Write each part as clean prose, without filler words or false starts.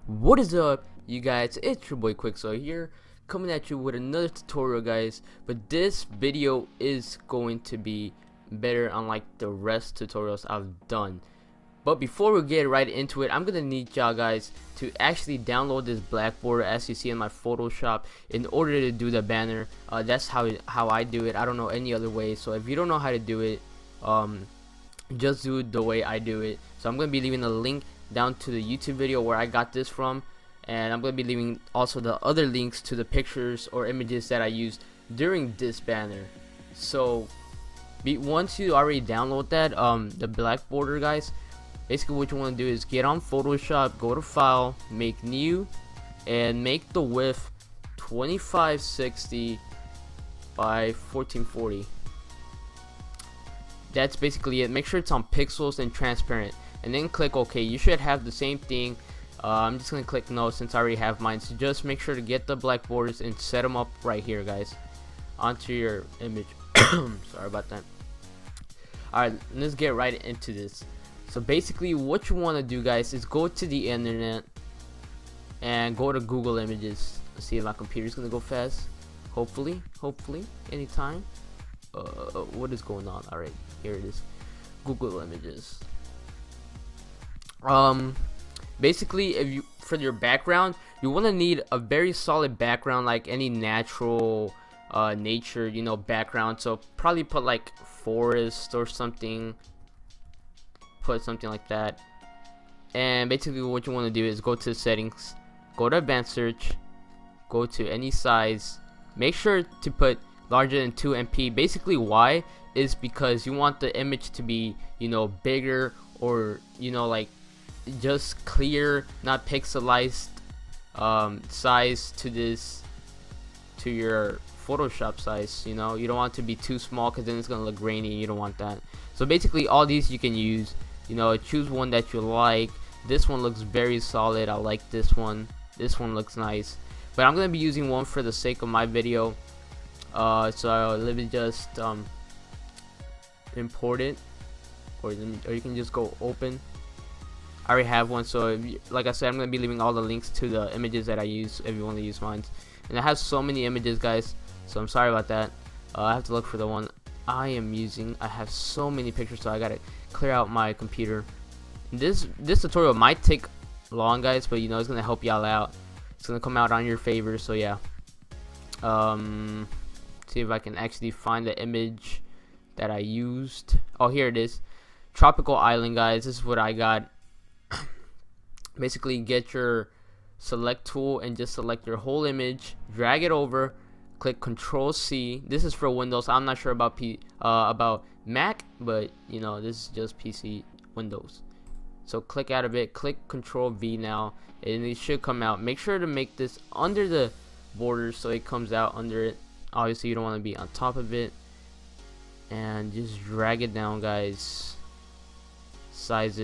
What is up, you guys? It's your boy Quixo here, coming at you with another tutorial, guys. But this video is going to be better unlike the rest tutorials I've done. But before we get right into it, I'm gonna need y'all guys to actually download this black border as you see in my Photoshop in order to do the banner. That's how I do it. I don't know any other way. So if you don't know how to do it, just do it the way I do it. So I'm gonna be leaving a link down to the YouTube video where I got this from, and I'm gonna be leaving also the other links to the pictures or images that I used during this banner. So once you already download that the black border, guys, basically what you want to do is get on Photoshop, go to file, make new, and make the width 2560 by 1440. That's basically it. Make sure it's on pixels and transparent, and then click OK. You should have the same thing. I'm just gonna click no since I already have mine. So just make sure to get the black borders and set them up right here, guys, onto your image. Sorry about that. Alright, let's get right into this. So basically what you want to do, guys, is go to the internet and go to Google Images. Let's see if my computer's gonna go fast. Hopefully anytime. What is going on? Alright, here it is. Google Images. Basically, if you for your background, you want to need a very solid background, like any natural nature, you know, background. So probably put like forest or something, put something like that. And basically what you want to do is go to settings, go to advanced search, go to any size, make sure to put larger than 2 MP. Basically why is because you want the image to be, you know, bigger, or you know, like just clear, not pixelized size to your Photoshop size. You know, you don't want it to be too small because then it's gonna look grainy. You don't want that. So basically all these you can use, you know, choose one that you like. This one looks very solid. I like this one. This one looks nice, but I'm gonna be using one for the sake of my video. So let me just import it, or you can just go open. I already have one, so if you, like I said, I'm gonna be leaving all the links to the images that I use if you want to use mine. And it has so many images, guys, so I'm sorry about that. I have to look for the one I am using. I have so many pictures, so I gotta clear out my computer. This tutorial might take long, guys, but you know, it's gonna help y'all out. It's gonna come out on your favor. So yeah, see if I can actually find the image that I used. Oh, here it is. Tropical island, guys. This is what I got. Basically get your select tool and just select your whole image, drag it over, click Control C. This is for Windows. I'm not sure about Mac, but you know, this is just PC Windows. So click out of it, click Control V now, and it should come out. Make sure to make this under the border so it comes out under it. Obviously you don't want to be on top of it, and just drag it down, guys. Size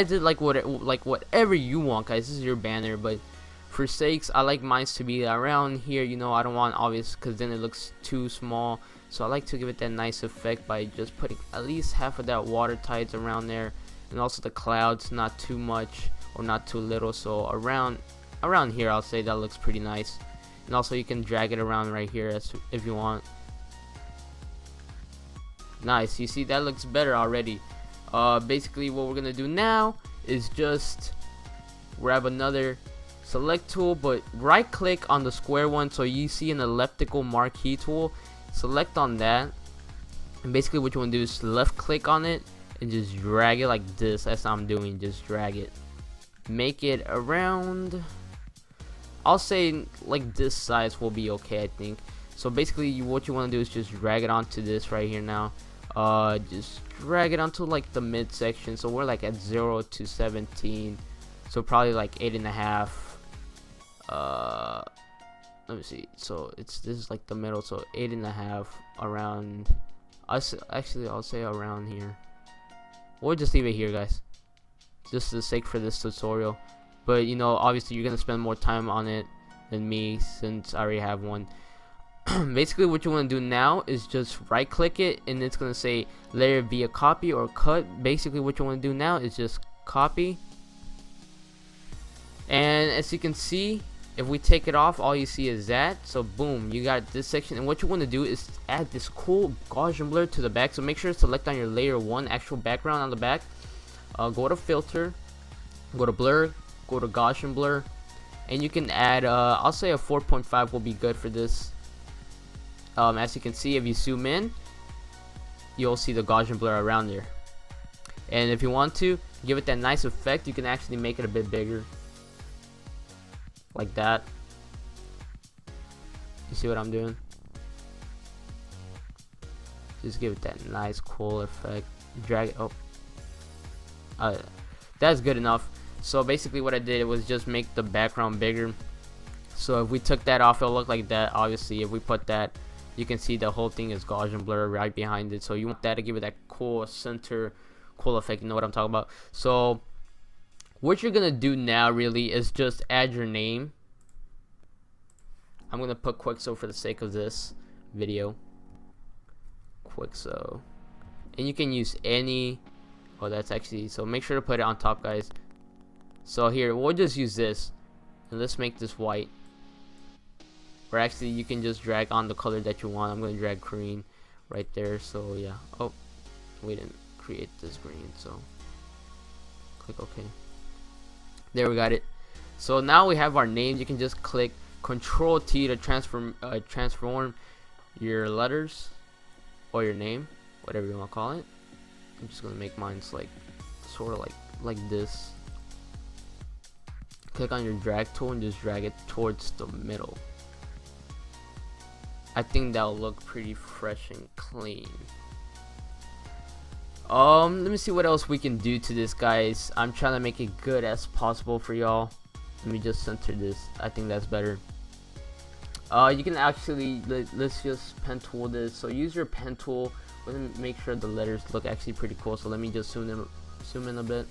it like whatever you want, guys. This is your banner, but for sakes, I like mine to be around here. You know, I don't want obvious because then it looks too small. So I like to give it that nice effect by just putting at least half of that water tides around there, and also the clouds, not too much or not too little. So around here, I'll say that looks pretty nice. And also you can drag it around right here if you want. Nice. You see, that looks better already. Basically what we're gonna do now is just grab another select tool, but right click on the square one, so you see an elliptical marquee tool, select on that, and basically what you want to do is left click on it and just drag it like this. That's what I'm doing. Just drag it, make it around, I'll say like this size will be okay, I think. So basically what you want to do is just drag it onto this right here now. Just drag it onto like the midsection. So we're like at 0 to 17, so probably like 8.5. Let me see. So this is like the middle, so 8.5 around. Actually, I'll say around here. We'll just leave it here, guys, just for the sake for this tutorial. But you know, obviously you're gonna spend more time on it than me since I already have one. Basically what you want to do now is just right click it, and it's gonna say layer via copy or cut. Basically what you want to do now is just copy, And as you can see, if we take it off, all you see is that. So boom, you got this section. And what you want to do is add this cool Gaussian blur to the back. So make sure to select on your layer 1 actual background on the back. Go to filter, go to blur, go to Gaussian blur, and you can add I'll say a 4.5 will be good for this. As you can see, if you zoom in, you'll see the Gaussian blur around there. And if you want to give it that nice effect, you can actually make it a bit bigger, like that. You see what I'm doing? Just give it that nice cool effect. Drag it. That's good enough. So basically what I did was just make the background bigger. So if we took that off, it'll look like that. Obviously if we put that, you can see the whole thing is Gaussian blur right behind it. So you want that to give it that cool center, cool effect. You know what I'm talking about. So what you're gonna do now really is just add your name. I'm gonna put Quixo for the sake of this video. Quixo. And you can use any, oh that's actually, so make sure to put it on top, guys. So here, we'll just use this, and let's make this white. Or actually, you can just drag on the color that you want. I'm gonna drag green right there. So yeah. Oh, we didn't create this green, so click OK. There, we got it. So now we have our name. You can just click Control T to transform your letters or your name, whatever you want to call it. I'm just gonna make mine like sort of like this. Click on your drag tool and just drag it towards the middle. I think that'll look pretty fresh and clean. Let me see what else we can do to this, guys. I'm trying to make it good as possible for y'all. Let me just center this. I think that's better. You can actually let's just pen tool this. So use your pen tool. Let me make sure the letters look actually pretty cool. So let me just zoom in a bit.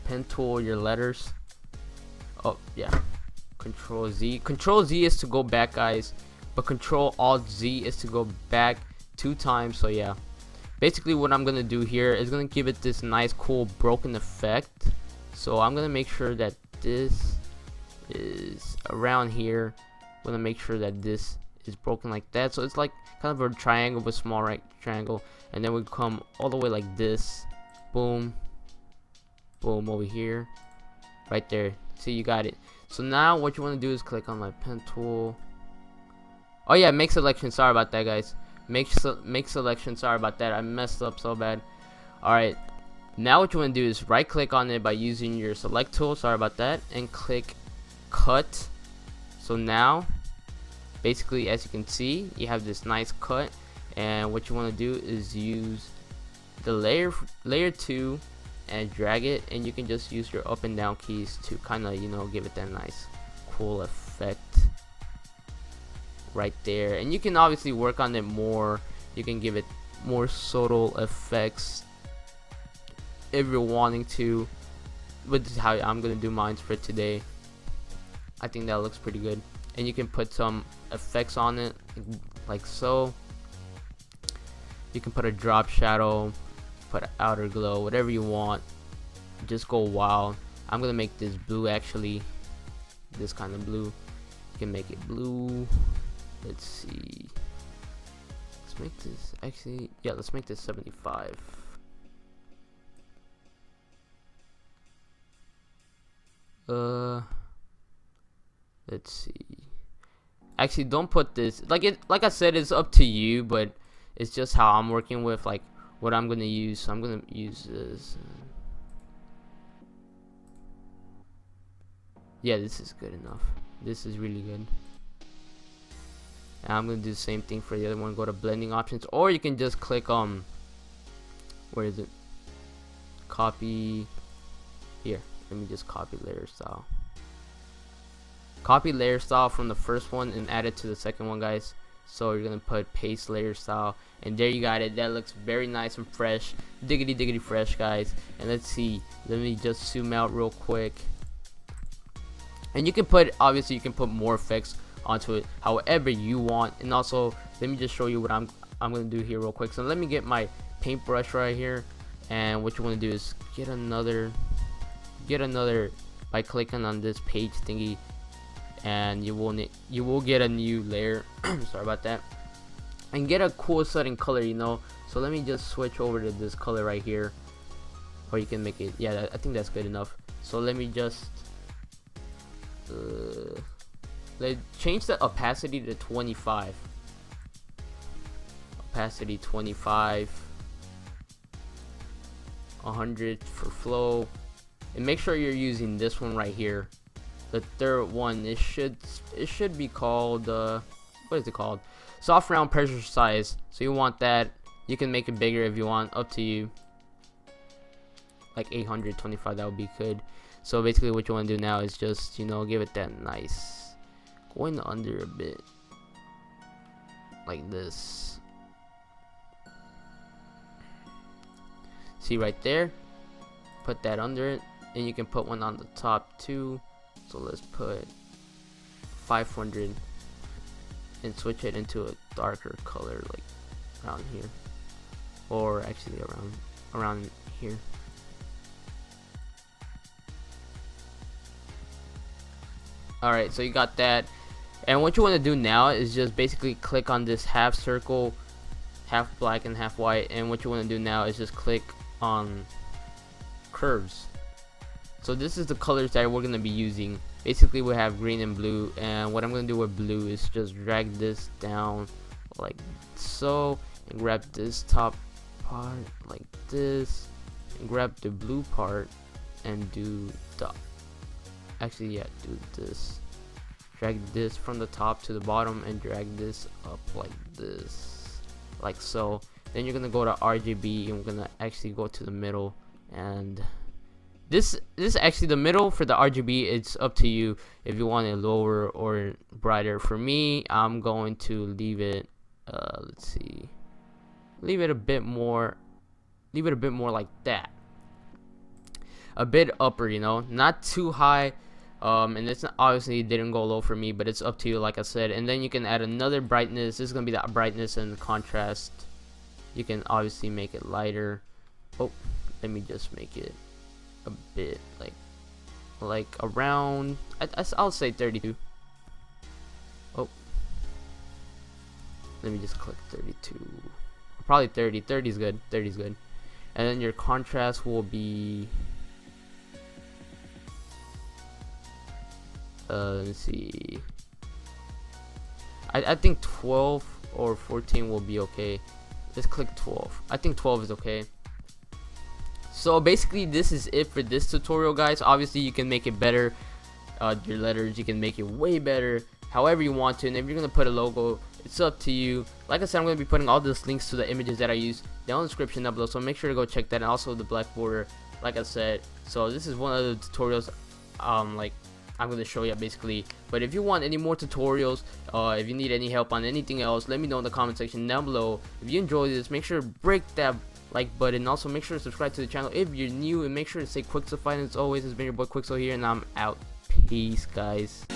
Pen tool your letters. Oh yeah. Control Z. Control Z is to go back, guys, but Control Alt Z is to go back 2 times. So yeah, basically what I'm gonna do here is gonna give it this nice cool broken effect. So I'm gonna make sure that this is around here. I'm gonna make sure that this is broken like that, so it's like kind of a triangle with small right triangle, and then we come all the way like this. Boom, boom, over here, right there. See, you got it. So now what you want to do is click on my pen tool. Oh yeah, make selection. Sorry about that, guys. Make selection. Sorry about that. I messed up so bad. Alright, now what you want to do is right click on it by using your select tool. Sorry about that. And click cut. So now basically, as you can see, you have this nice cut, and what you want to do is use the layer 2 and drag it, and you can just use your up and down keys to kind of, you know, give it that nice cool effect right there. And you can obviously work on it more. You can give it more subtle effects if you're wanting to, but this is how I'm gonna do mine for today. I think that looks pretty good, and you can put some effects on it like so. You can put a drop shadow, put an outer glow, whatever you want. Just go wild. I'm gonna make this blue, actually, this kind of blue. You can make it blue. Let's see, let's make this, actually, yeah, let's make this 75. Let's see, actually don't put this, like I said, it's up to you, but it's just how I'm working with, like, what I'm gonna use. So I'm gonna use this. Yeah, this is good enough. This is really good. And I'm gonna do the same thing for the other one. Go to blending options, or you can just click where is it? Copy here. Let me just copy layer style. Copy layer style from the first one and add it to the second one, guys. So you're gonna put paste layer style, and there you got it. That looks very nice and fresh, diggity fresh, guys. And let's see, let me just zoom out real quick. And you can put, obviously you can put more effects onto it however you want. And also let me just show you what I'm gonna do here real quick. So let me get my paintbrush right here, and what you want to do is get another get another by clicking on this page thingy, and you will get a new layer. Sorry about that. And get a cool setting color, you know. So let me just switch over to this color right here, or you can make it, yeah, I think that's good enough. So let me just change the opacity to 25. Opacity 25, 100 for flow, and make sure you're using this one right here, the third one. It should be called what is it called? Soft round pressure size. So you want that. You can make it bigger if you want, up to you. Like 825, that would be good. So basically what you want to do now is just, you know, give it that nice going under a bit like this. See right there, put that under it, and you can put one on the top too. So let's put 500 and switch it into a darker color, like around here, or actually around here. Alright, so you got that, and what you want to do now is just basically click on this half circle, half black and half white, and what you want to do now is just click on curves. So this is the colors that we're going to be using. Basically we have green and blue, and what I'm going to do with blue is just drag this down like so, and grab this top part like this, and grab the blue part and do the do this. Drag this from the top to the bottom and drag this up like this, like so. Then you're gonna go to RGB, and we're gonna actually go to the middle, and this actually, the middle for the RGB, it's up to you if you want it lower or brighter. For me, I'm going to leave it let's see, leave it a bit more like that, a bit upper, you know, not too high. And it's not, obviously it didn't go low for me, but it's up to you, like I said. And then you can add another brightness. This is gonna be the brightness and the contrast. You can obviously make it lighter. Oh, let me just make it a bit like around, I'll say 32. Oh, let me just click 32, probably 30. 30 is good. 30 is good. And then your contrast will be let me see, I think 12 or 14 will be okay. Let's click 12. I think 12 is okay. So basically this is it for this tutorial, guys. Obviously you can make it better, your letters, you can make it way better however you want to, and if you're gonna put a logo, it's up to you. Like I said, I'm gonna be putting all those links to the images that I use down in the description down below, so make sure to go check that, and also the black border, like I said. So this is one of the tutorials like I'm going to show you basically. But if you want any more tutorials, if you need any help on anything else, let me know in the comment section down below. If you enjoyed this, make sure to break that like button. Also make sure to subscribe to the channel if you're new, and make sure to stay Quixo. And as always, it's been your boy Quixo here, and I'm out. Peace, guys.